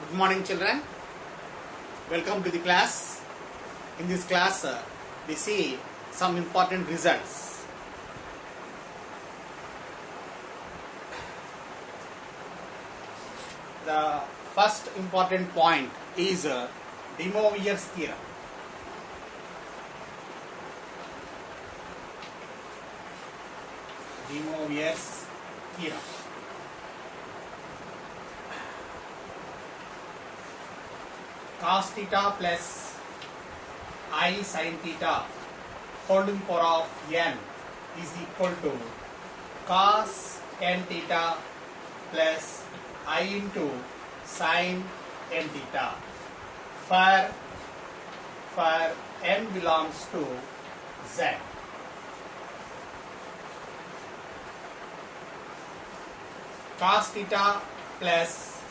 Good morning, children. Welcome to the class. In this class, we see some important results. The first important point is De Moivre's theorem. De Moivre's theorem. Cos theta plus I sin theta whole to the power of n is equal to cos n theta plus I into sin n theta for n belongs to z. Cos theta plus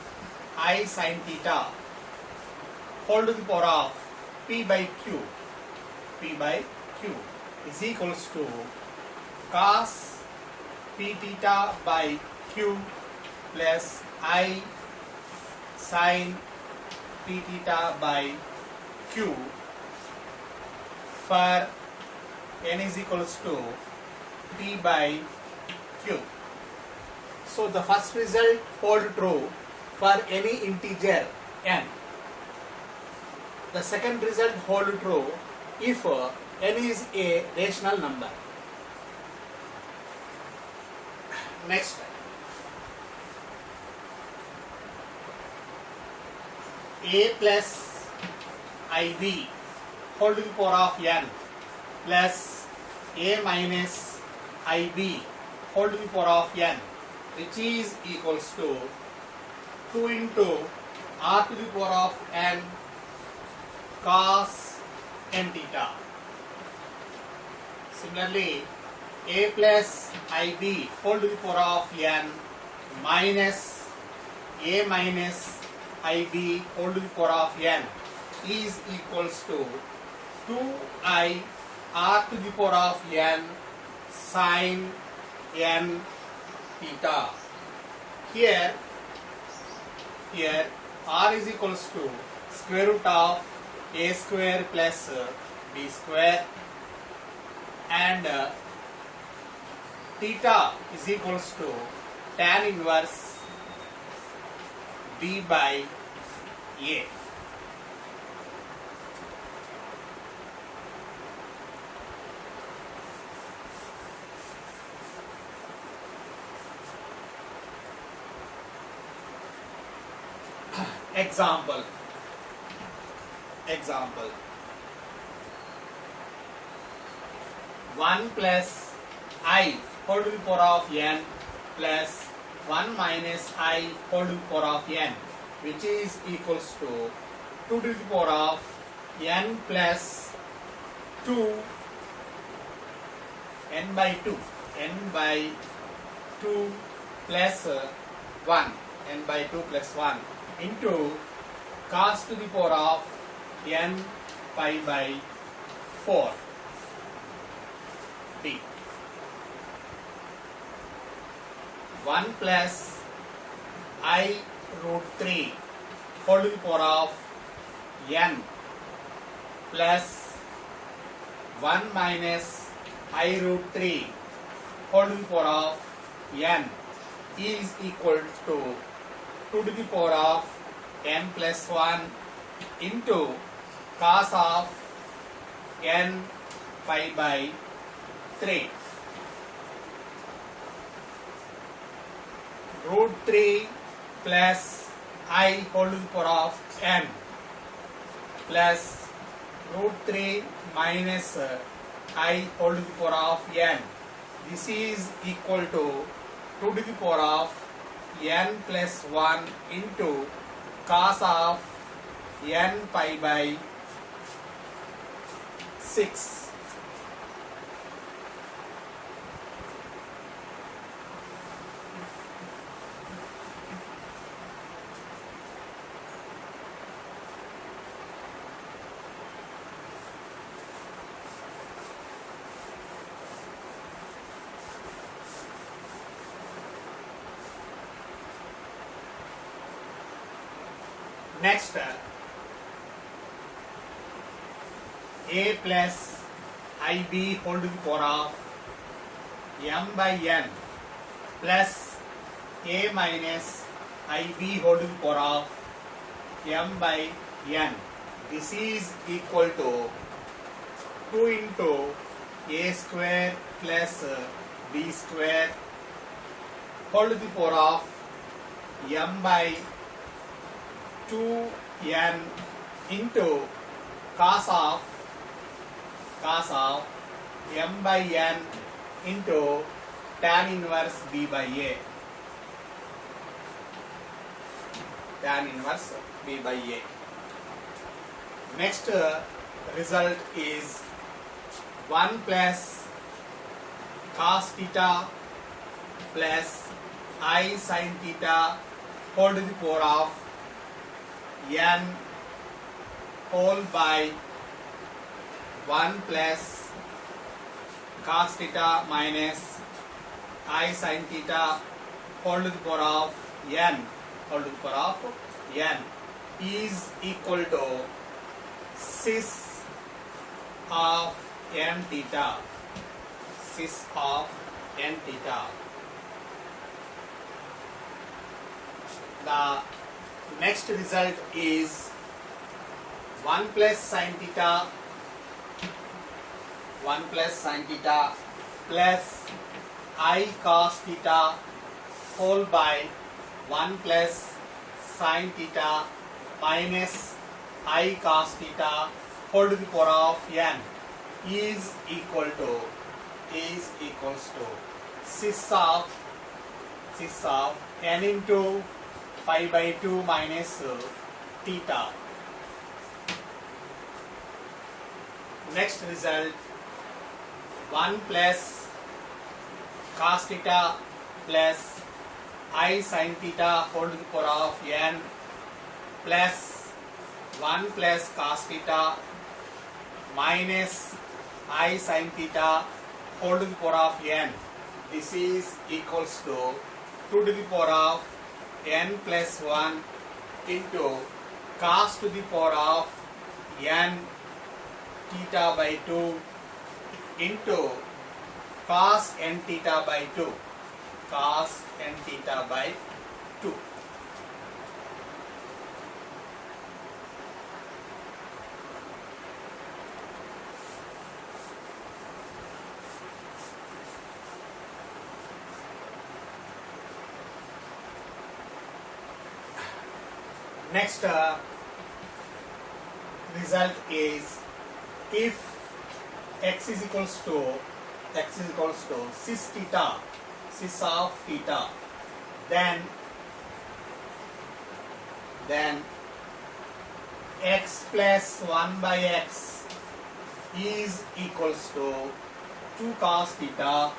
I sin theta whole to the power of p by q is equals to cos p theta by q plus I sin p theta by q for n is equals to p by q. So the first result hold true for any integer n. The second result hold true if n is a rational number. Next, a plus ib whole to the power of n plus a minus ib whole to the power of n, which is equals to 2 into r to the power of n cos n theta. Similarly, a plus ib whole to the power of n minus a minus ib whole to the power of n is equals to 2i r to the power of n sin n theta. Here r is equals to square root of a square plus b square, and theta is equals to tan inverse b by a. Example 1 plus I whole to the power of n plus 1 minus I whole to the power of n, which is equals to 2 to the power of n plus 2 n by 2 plus 1 n by 2 plus 1 into cos to the power of n pi by 4 d. 1 plus I root 3 whole to the power of n plus 1 minus I root 3 whole to the power of n is equal to 2 to the power of n plus 1 into cos of n pi by 3. Root 3 plus I whole to the power of n plus root 3 minus I whole to the power of n. This is equal to 2 to the power of n plus 1 into cos of n pi by 6. Next, a plus ib whole to the power of m by n plus a minus ib whole to the power of m by n. This is equal to 2 into a square plus b square whole to the power of m by 2n into cos of m by n into tan inverse b by a. Tan inverse b by a. Next result is 1 plus cos theta plus I sin theta whole to the power of n whole by 1 plus cos theta minus I sin theta whole to the power of n whole to the power of n is equal to cis of n theta. Cis of n theta. The next result is 1 plus sin theta plus I cos theta whole by 1 plus sin theta minus I cos theta whole to the power of n is equals to cis of n into pi by 2 minus theta. Next result 1 plus cos theta plus I sin theta whole to the power of n plus 1 plus cos theta minus I sin theta whole to the power of n. This is equals to 2 to the power of n plus 1 into cos to the power of n theta by 2 into cos n theta by 2. Cos n theta by 2. Next result is if x is equals to cis theta, cis of theta, then x plus 1 by x is equals to 2 cos theta,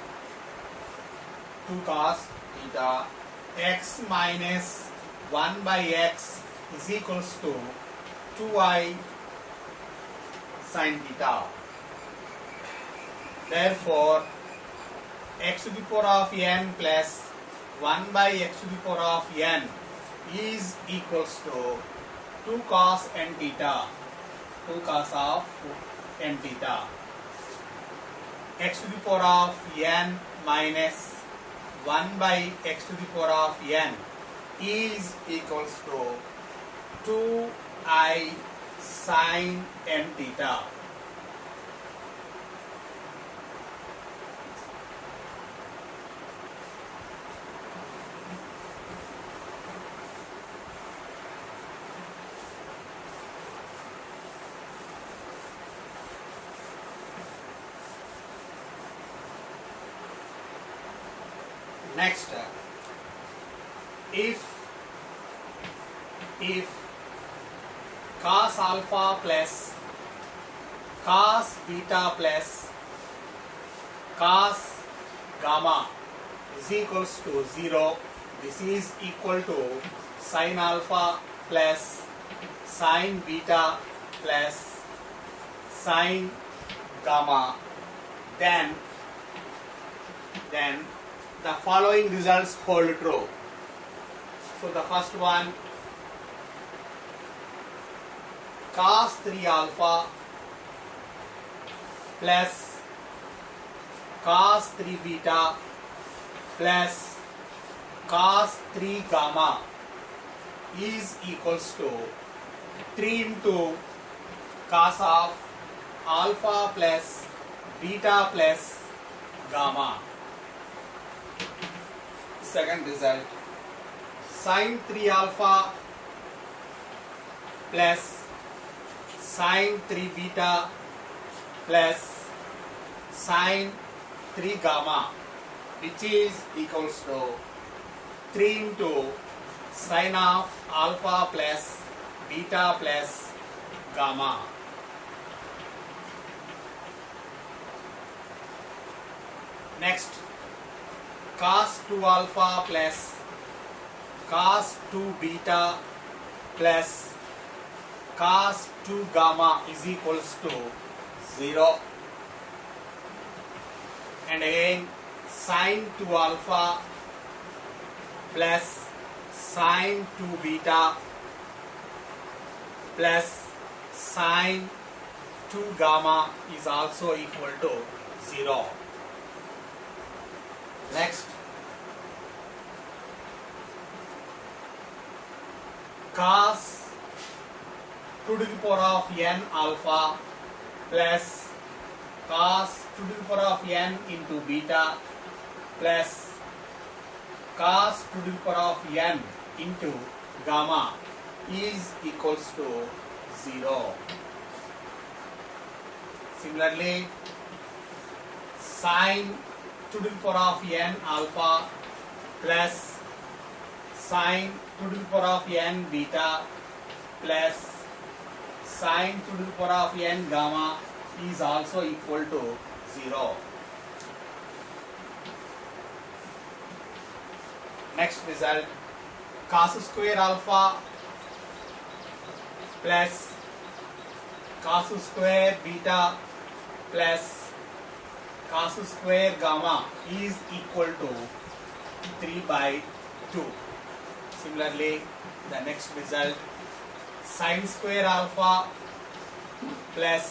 x minus 1 by x is equals to 2i sin theta. Therefore, x to the power of n plus 1 by x to the power of n is equals to 2 cos n theta, 2 cos of n theta. X to the power of n minus 1 by x to the power of n is equals to 2i sin n theta. Next, if cos alpha plus cos beta plus cos gamma is equals to 0, this is equal to sin alpha plus sin beta plus sin gamma, then the following results hold true. So the first one, cos 3 alpha plus cos 3 beta plus cos 3 gamma is equals to 3 into cos of alpha plus beta plus gamma. Second result, sin 3 alpha plus sin 3 beta plus sin 3 gamma, which is equals to 3 into sin of alpha plus beta plus gamma. Next, cos 2 alpha plus cos 2 beta plus cos 2 gamma is equals to 0. And again, sin 2 alpha plus sin 2 beta plus sin 2 gamma is also equal to 0. Next, cos 2 to the power of n alpha plus cos 2 to the power of n into beta plus cos 2 to the power of n into gamma is equals to 0. Similarly, sin 2 to the power of n alpha plus sin 2 to the power of n beta plus sin 2 to the power of n gamma is also equal to 0. Next result, cos square alpha plus cos square beta plus cos square gamma is equal to 3/2. Similarly, the next result, sin square alpha plus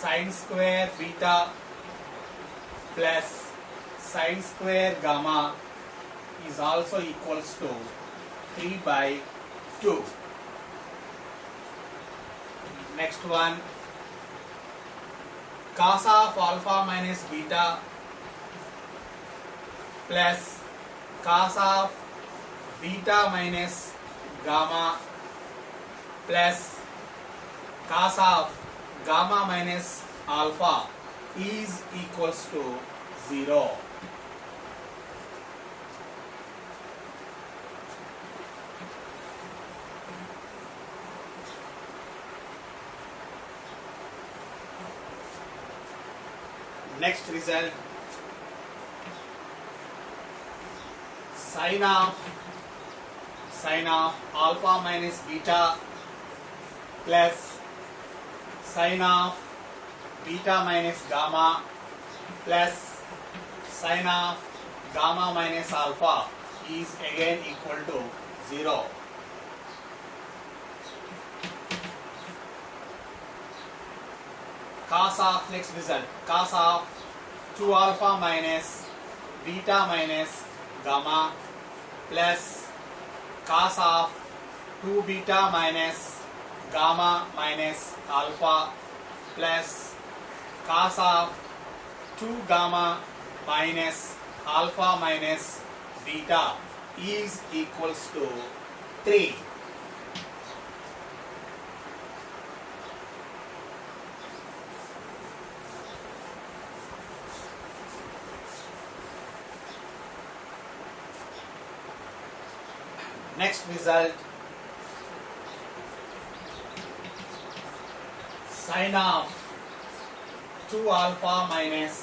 sin square beta plus sin square gamma is also equals to 3/2. Next one, cos of alpha minus beta plus cos of beta minus gamma plus cos of gamma minus alpha is equals to 0. Next result, sin of alpha minus beta plus sin of beta minus gamma plus sin of gamma minus alpha is again equal to 0. Cos of, next result, cos of 2 alpha minus beta minus gamma plus cos of 2 beta minus gamma minus alpha plus cos of 2 gamma minus alpha minus beta is equals to 3. Next result, sin of 2 alpha minus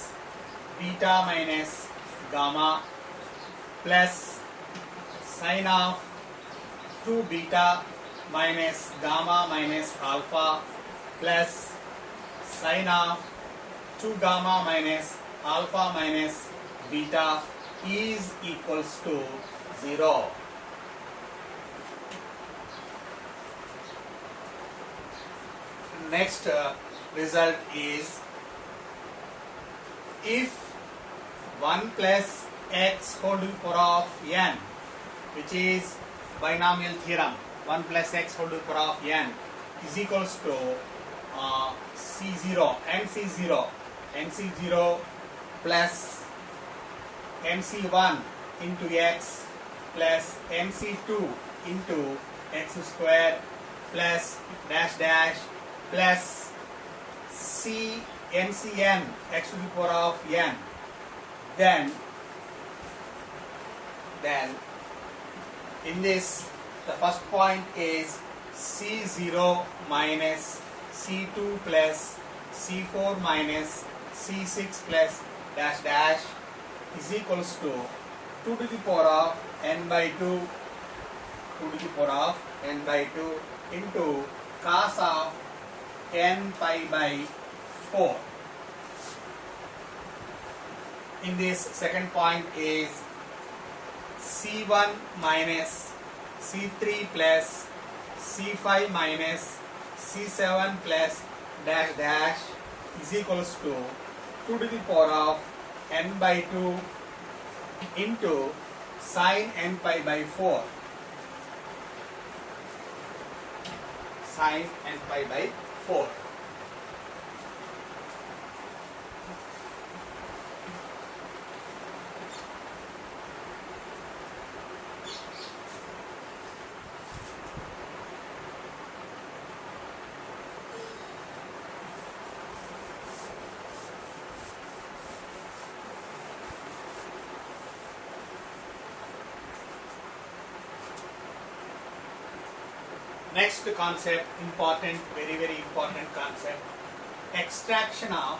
beta minus gamma plus sin of 2 beta minus gamma minus alpha plus sin of 2 gamma minus alpha minus beta is equals to 0. Next result is if 1 plus x whole to the power of n, which is binomial theorem, 1 plus x whole to the power of n is equals to C0, NC0 plus MC1 into x plus MC2 into x square plus dash dash plus MCN x to the power of n. Then in this, the first point is C0 minus C2 plus C4 minus C6 plus dash dash is equals to 2 to the power of n by 2, 2 to the power of n by 2 into cos of n pi by 4. In this, second point is C1 minus C3 plus C5 minus C7 plus dash dash is equals to 2 to the power of n by 2 into sin n pi by 4. Sin n pi by 4. Next concept, important, very very important concept, extraction of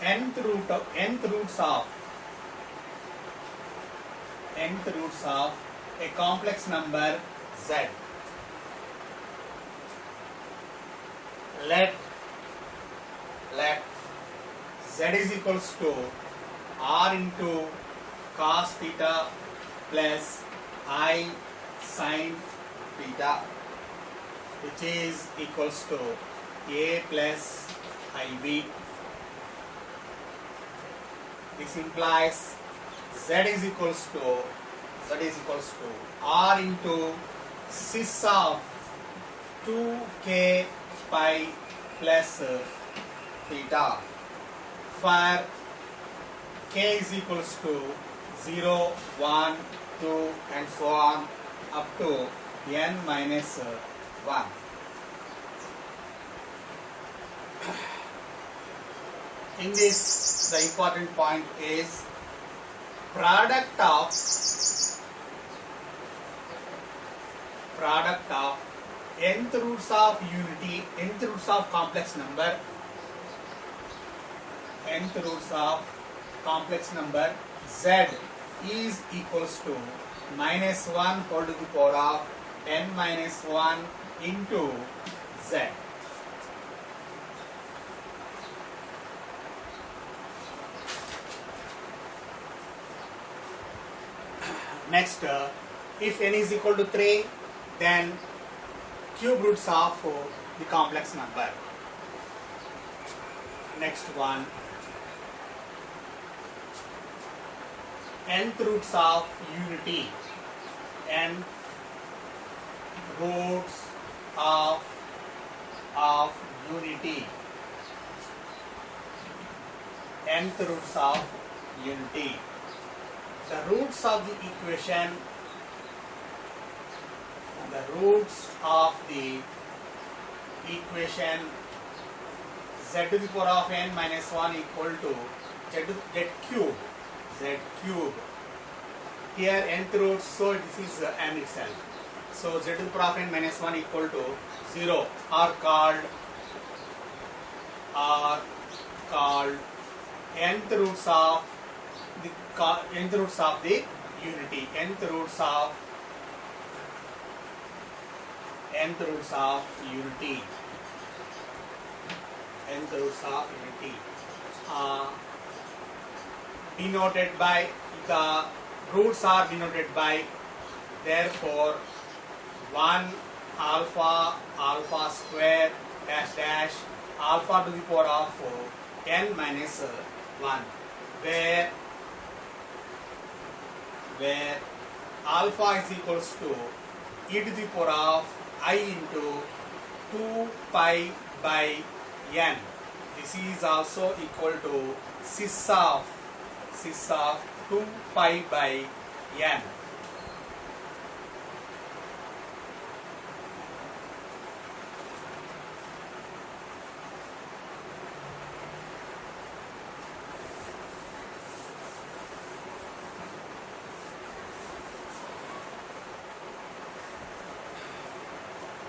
nth roots of a complex number z. Let z is equals to r into cos theta plus I sin theta, which is equals to a plus ib. This implies z is equals to r into cis of 2k pi plus theta for k is equals to 0, 1, 2 and so on up to n minus 1. In this, the important point is product of nth roots of unity, nth roots of complex number, nth roots of complex number z is equals to minus 1 whole to the power of n minus 1 into z. Next, if n is equal to 3, then cube roots of the complex number. Next one, nth roots of unity, n roots of unity, nth roots of unity. The roots of the equation, z to the power of n minus 1 equal to z cube. Here nth roots, so this is n itself. So z to the power of n minus 1 equal to 0 are called nth roots of the unity, nth roots of unity. Denoted by the roots are denoted by, therefore 1 alpha alpha square dash dash alpha to the power of n minus 1, where alpha is equals to e to the power of I into 2 pi by n. This is also equal to cis of 2 pi by n.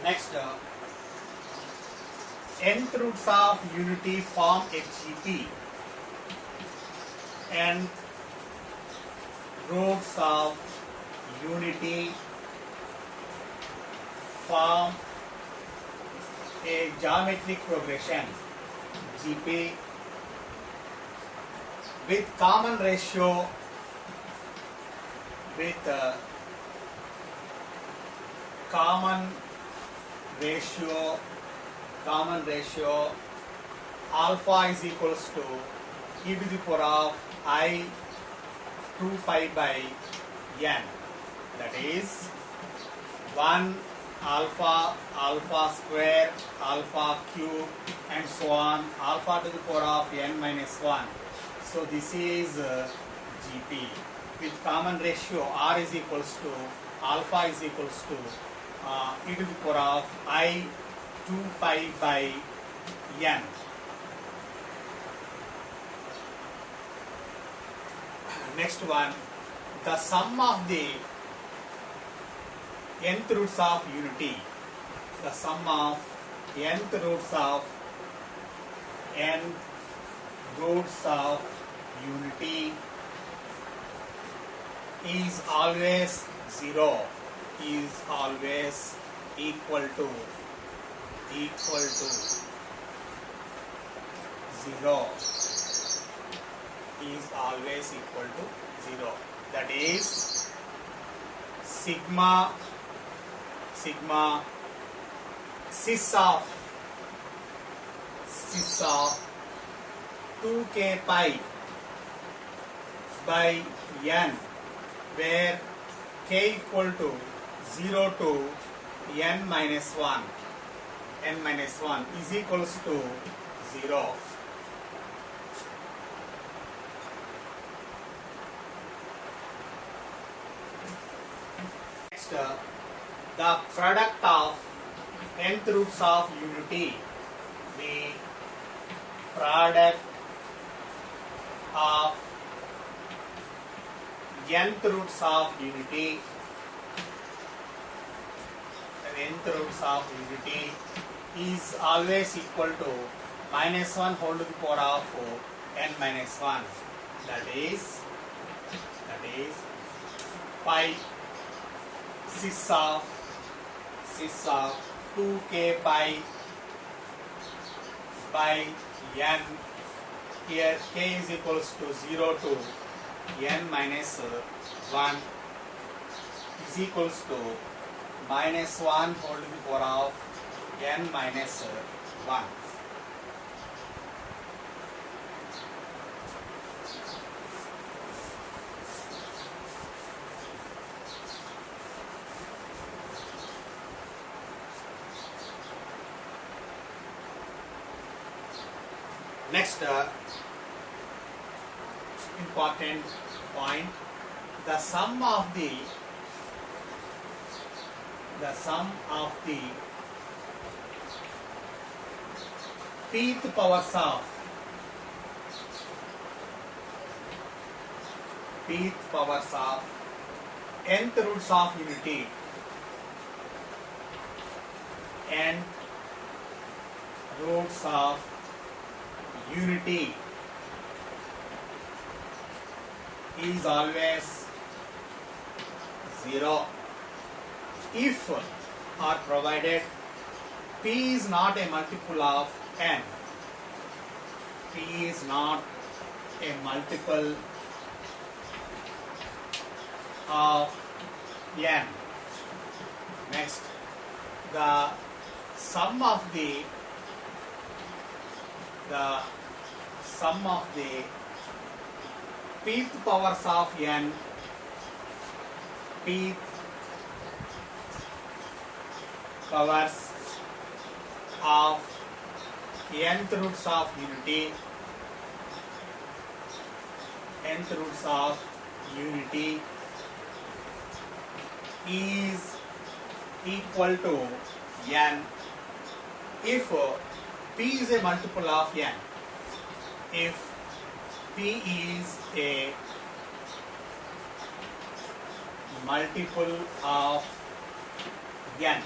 Next, nth roots of unity form a GP. Nth roots of unity form a geometric progression GP with common ratio common ratio alpha is equals to e to the power of I 2 pi by n, that is 1 alpha alpha square alpha cube and so on, alpha to the power of n minus 1. So this is GP with common ratio r is equals to alpha is equals to e to the power of I 2 pi by n. Next one, the sum of the nth roots of unity. The sum of nth roots of unity is always 0, is always equal to 0, is always equal to 0. That is sigma cis of 2k pi by n, where k equal to 0 to n minus 1 is equals to 0. Next, the product of nth roots of unity. The product of nth roots of unity. Nth roots of unity is always equal to minus 1 whole to the power of n minus 1. That is pi cis of 2k pi by n. Here k is equals to 0 to n minus 1 is equals to minus 1 whole to the power of n minus 1. Next important point, the sum of the pth powers of nth roots of unity and roots of unity is always 0 if or provided p is not a multiple of n. P is not a multiple of n. Next, the sum of the pth powers of n, pth powers of nth roots of unity, is equal to n if p is a multiple of n. If p is a multiple of n.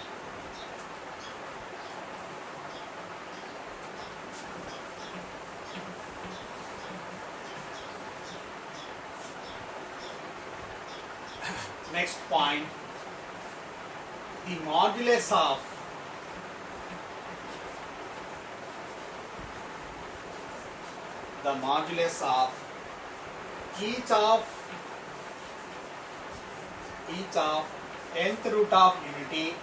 Next point, the modulus of each of nth root of unity,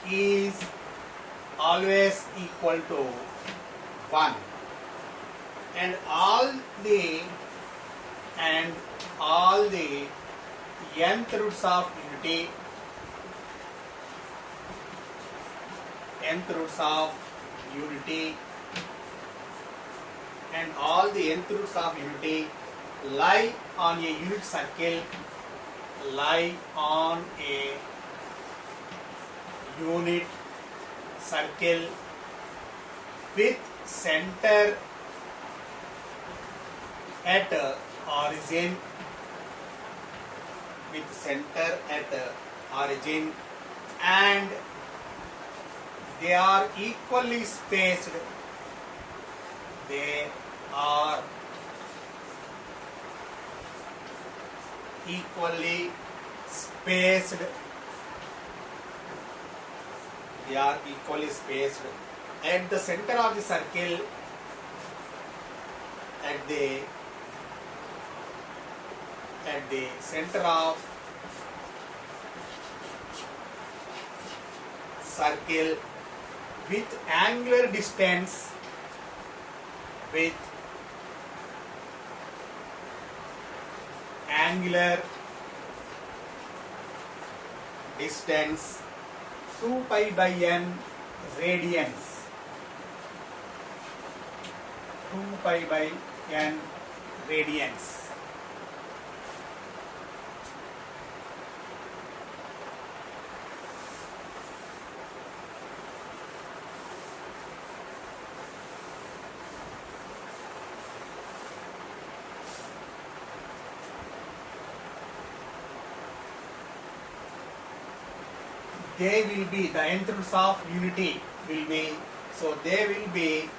is always equal to 1, and all the nth roots of unity, and all the nth roots of unity lie on a unit circle, with center at origin, and they are equally spaced. They are equally spaced. At the center of the circle, at the center of circle, with angular distance, 2 pi by n radians. 2 pi by n radians. They will be, the nth roots of unity will be, so they will be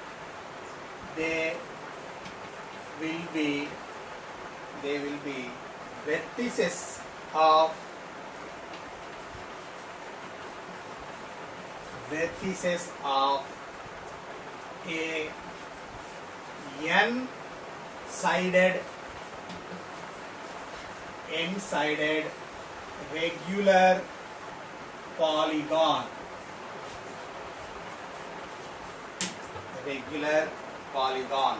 vertices of a n-sided regular polygon.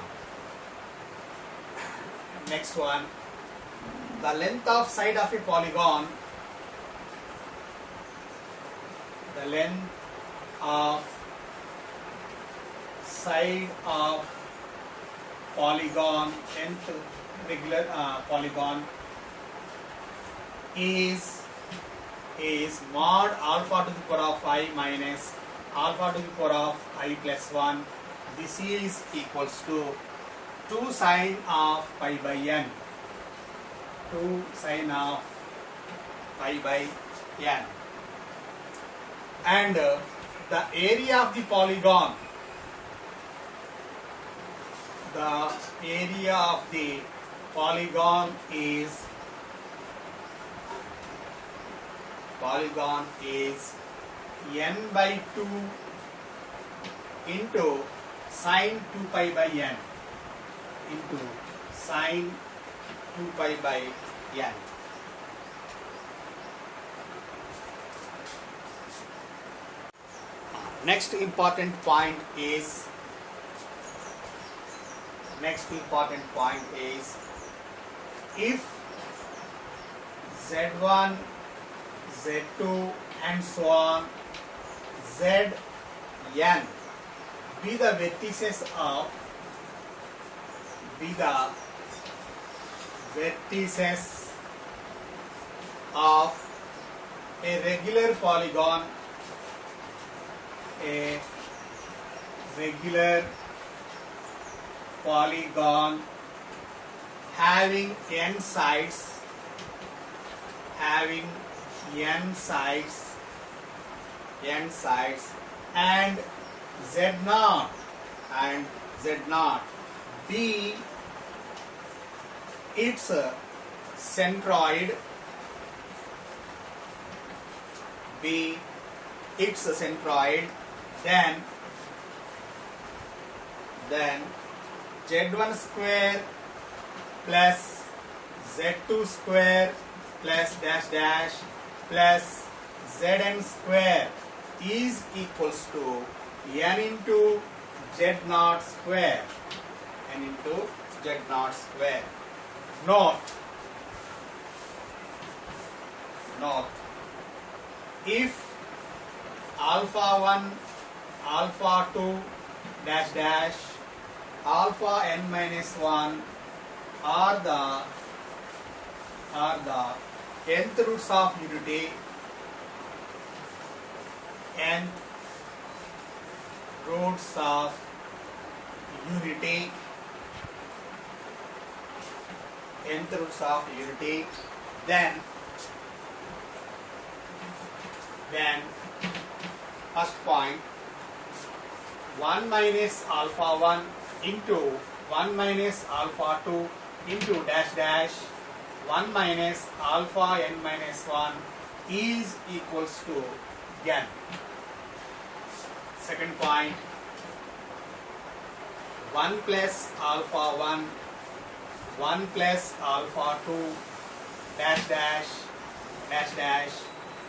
Next one, the length of side of a polygon, nth regular polygon is mod alpha to the power of I minus alpha to the power of I plus 1. This is equals to 2 sine of pi by n. 2 sine of pi by n. And the area of the polygon, is n by 2 into sine 2 pi by n. into sine 2 pi by n. Next important point is if z1, z2 and so on zn be the vertices of a regular polygon, having n sides, and z0 be its centroid, then z1 square plus z2 square plus dash dash plus zn square is equals to n into z0 square. Note, if alpha 1, alpha 2, dash dash, alpha n minus 1 are the nth roots of unity, then first point 1 minus alpha 1 into 1 minus alpha 2 into dash dash 1 minus alpha n minus 1 is equals to n. Second point 1 plus alpha 1, 1 plus alpha 2 dash dash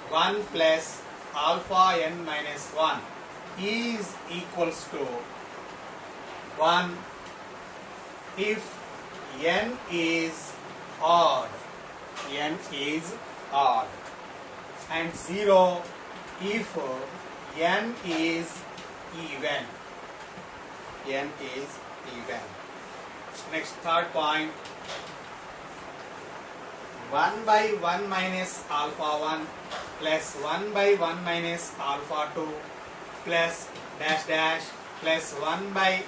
1 plus alpha n minus 1 is equals to 1 if n is odd, and 0 if n is even. Next, third point 1 by 1 minus alpha 1 plus 1 by 1 minus alpha 2 plus dash dash plus 1 by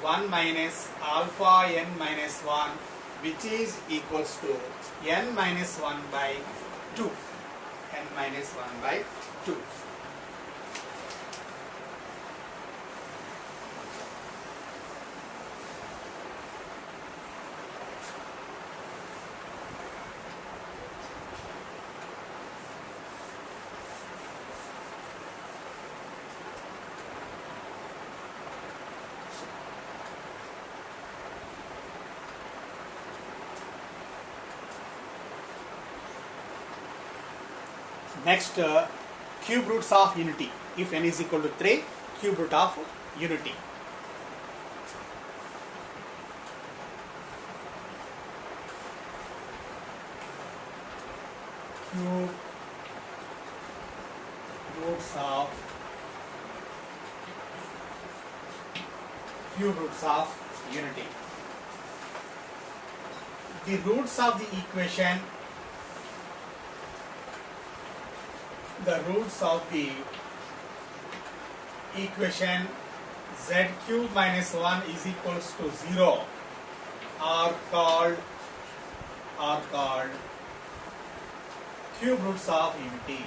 1 minus alpha n minus 1, which is equals to n minus 1 by 2. Next, cube roots of unity. If n is equal to 3, cube root of unity. Cube roots of unity. The roots of the equation, z cube minus 1 is equals to 0 are called cube roots of unity.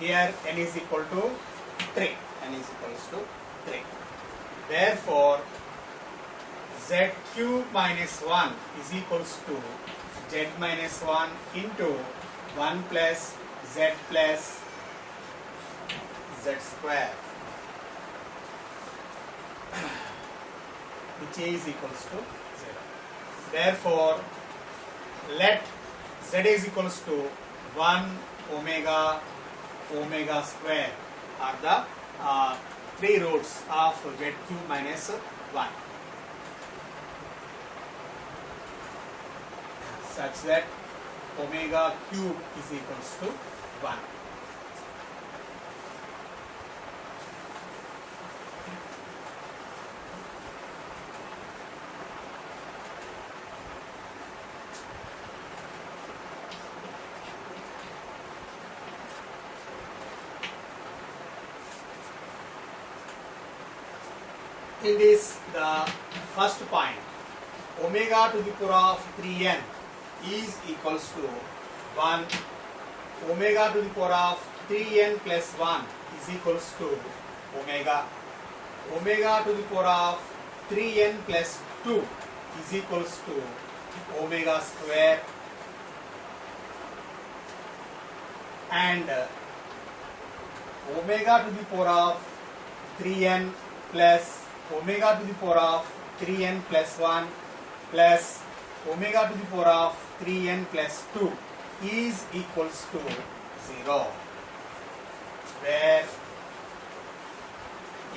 Here n is equal to 3. Therefore, z cube minus 1 is equals to z minus 1 into 1 plus z z square, which is equals to 0. Therefore, let z is equals to 1 omega omega square are the three roots of z cube minus 1, such that omega cube is equals to 1. In this, the first point, omega to the power of 3n is equals to 1. Omega to the power of 3n plus 1 is equals to omega. Omega to the power of 3n plus 2 is equals to omega square. And omega to the power of 3n plus omega to the power of 3n plus 1 plus omega to the power of 3n plus 2 is equals to 0, where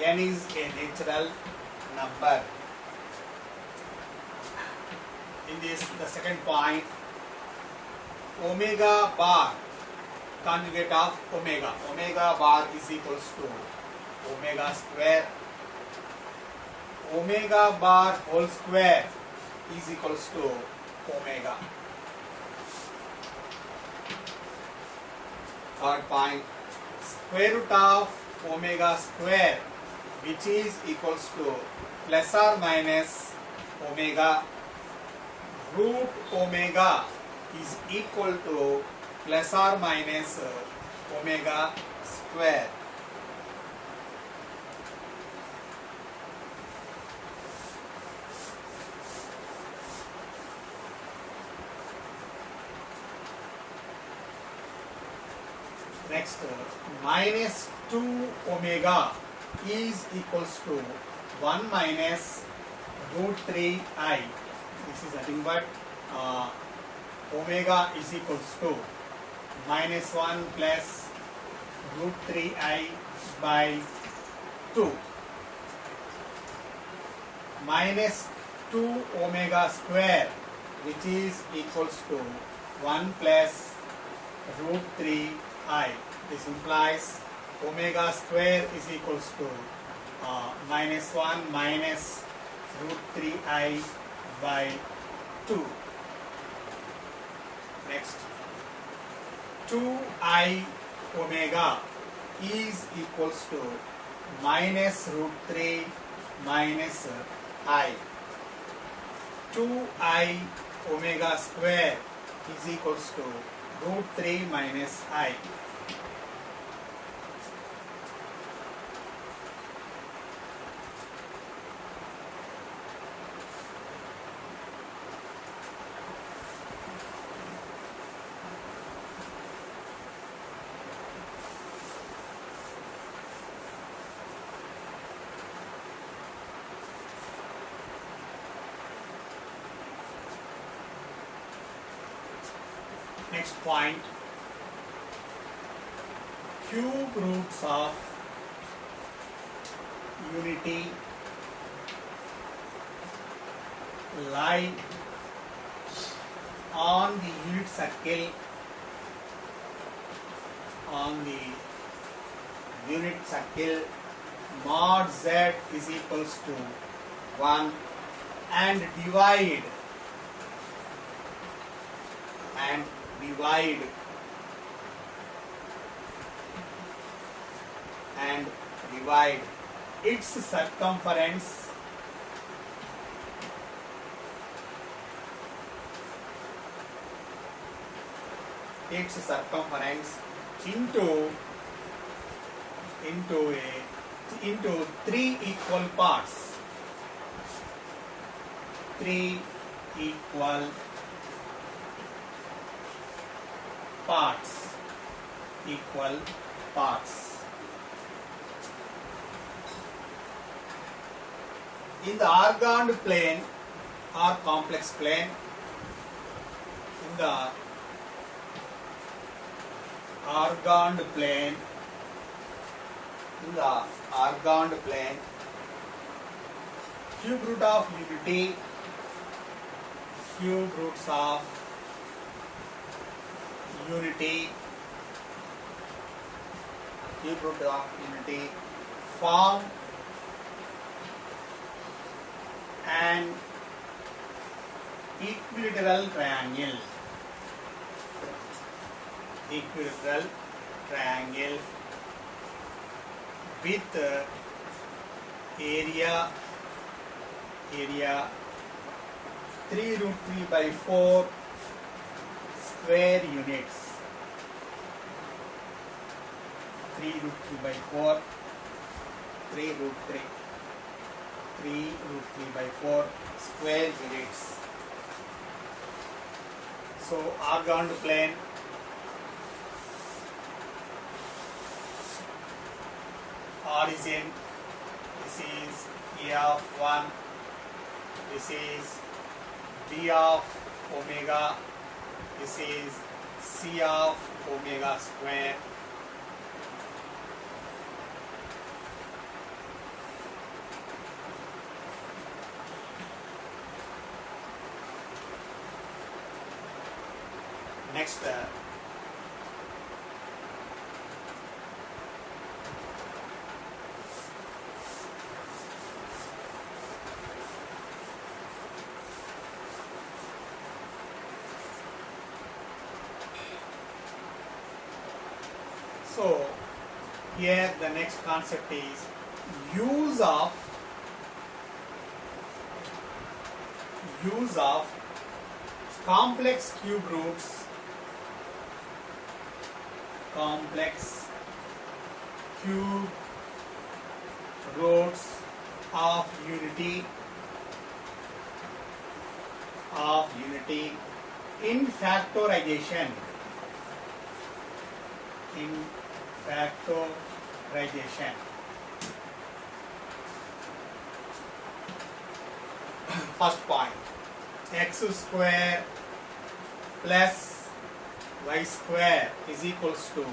n is a natural number. In this, the second point, omega bar conjugate of omega. Omega bar is equals to omega square. Omega bar whole square is equals to omega. Third point, square root of omega square, which is equals to plus or minus omega. Root omega is equal to plus or minus omega square. Next, minus 2 omega is equals to 1 minus root 3i. This is nothing but omega is equals to minus 1 plus root 3i by 2. Minus 2 omega square, which is equals to 1 plus root 3i. This implies omega square is equals to minus 1 minus root 3i by 2. Next, 2i omega is equals to minus root 3 minus I. 2i omega square is equals to root 3 minus I. Next point, cube roots of unity lie on the unit circle, mod z is equals to 1 and divide its circumference into 3 equal parts. 3 equal parts. in the organed plane or complex plane, in the organed plane, cube root of unity, cube roots of unity, cube root of unity form an equilateral triangle. Equilateral triangle with area 3 root 3 by 4 square units. 3 root 3 by 4, 3 root 3 by 4 square units. So organed plane, origin, this is A of 1, this is B of omega, this is C of omega square. Next, so here the next concept is use of complex cube roots, complex cube roots of unity in factorization. First point, x square plus y square is equals to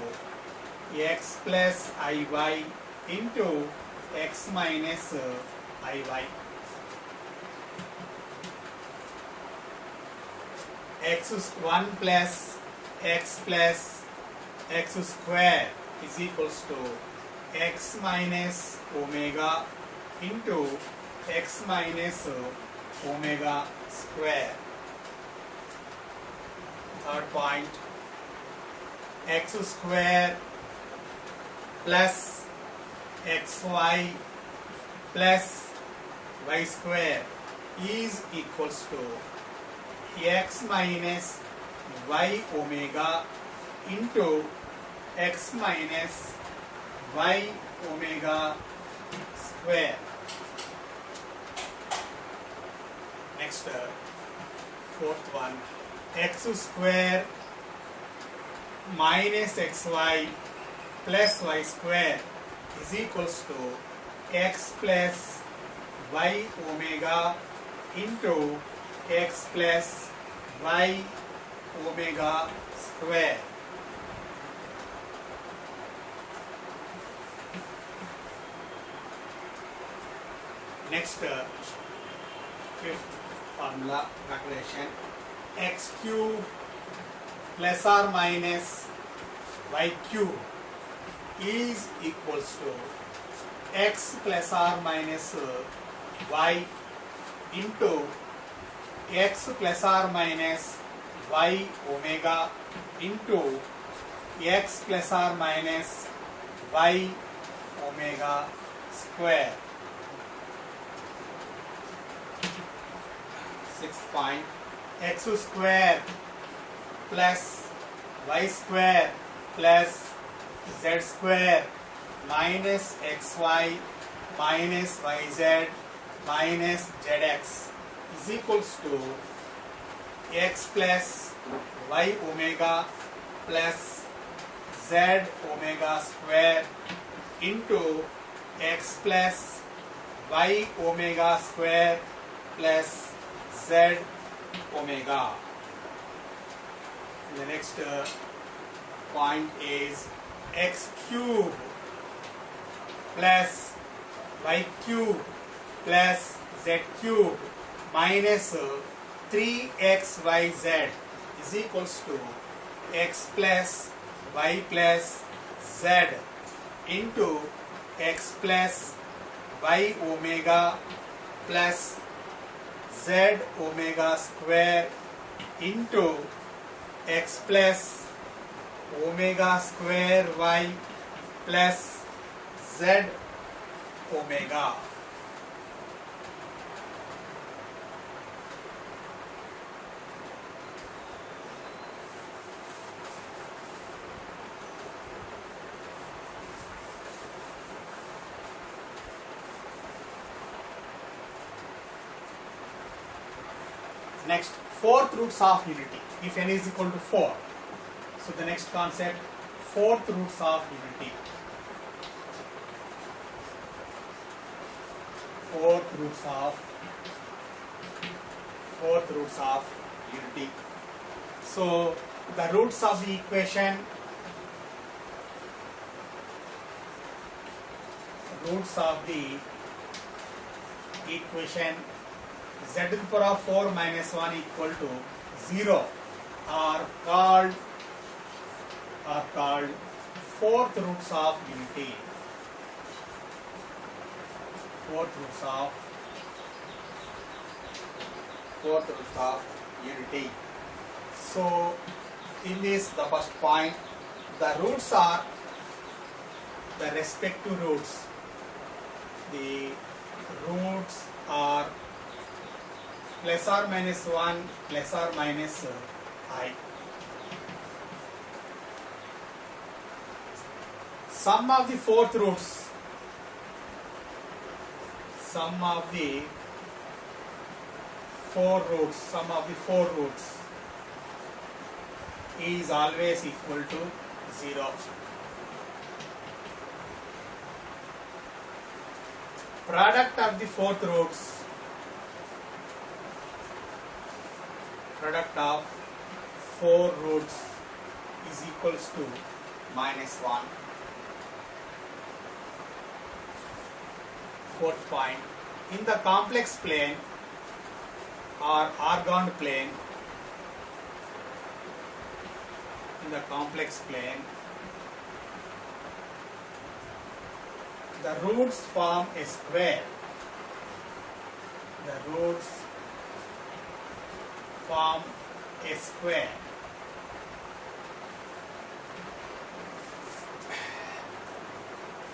x plus iy into x minus iy. x1 plus x square is equals to x minus omega into x minus omega square. Third point, x square plus xy plus y square is equals to x minus y omega into x minus y omega square. Next, fourth one, x square minus xy plus y square is equals to x plus y omega into x plus y omega square. Next, fifth formula calculation, x cube plus or minus y cube is equals to x plus or minus y into x plus or minus y omega into x plus or minus y omega square. Sixth point, x square plus y square plus z square minus xy minus yz minus zx is equals to x plus y omega plus z omega square into x plus y omega square plus z omega. The next point is x cube plus y cube plus z cube minus 3xyz is equals to x plus y plus z into x plus y omega plus z omega square into x plus omega square y plus z omega. Next, fourth roots of unity. If n is equal to 4. So the next concept, fourth roots of unity. Fourth roots of unity. So the roots of the equation, z to the power of 4 minus 1 equal to 0 are called fourth roots of unity. Fourth roots of unity. So in this, the first point, the roots are the respective roots. The roots are plus or minus 1 plus or minus I. Sum of the fourth roots, sum of the four roots is always equal to 0. Product of the fourth roots, product of 4 roots is equals to minus 1. Fourth point, in the complex plane or orgone plane, the roots form a square.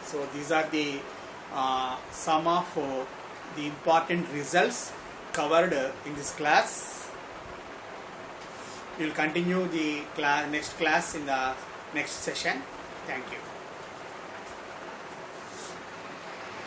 So these are the some of the important results covered in this class. We will continue the next class in the next session. Thank you.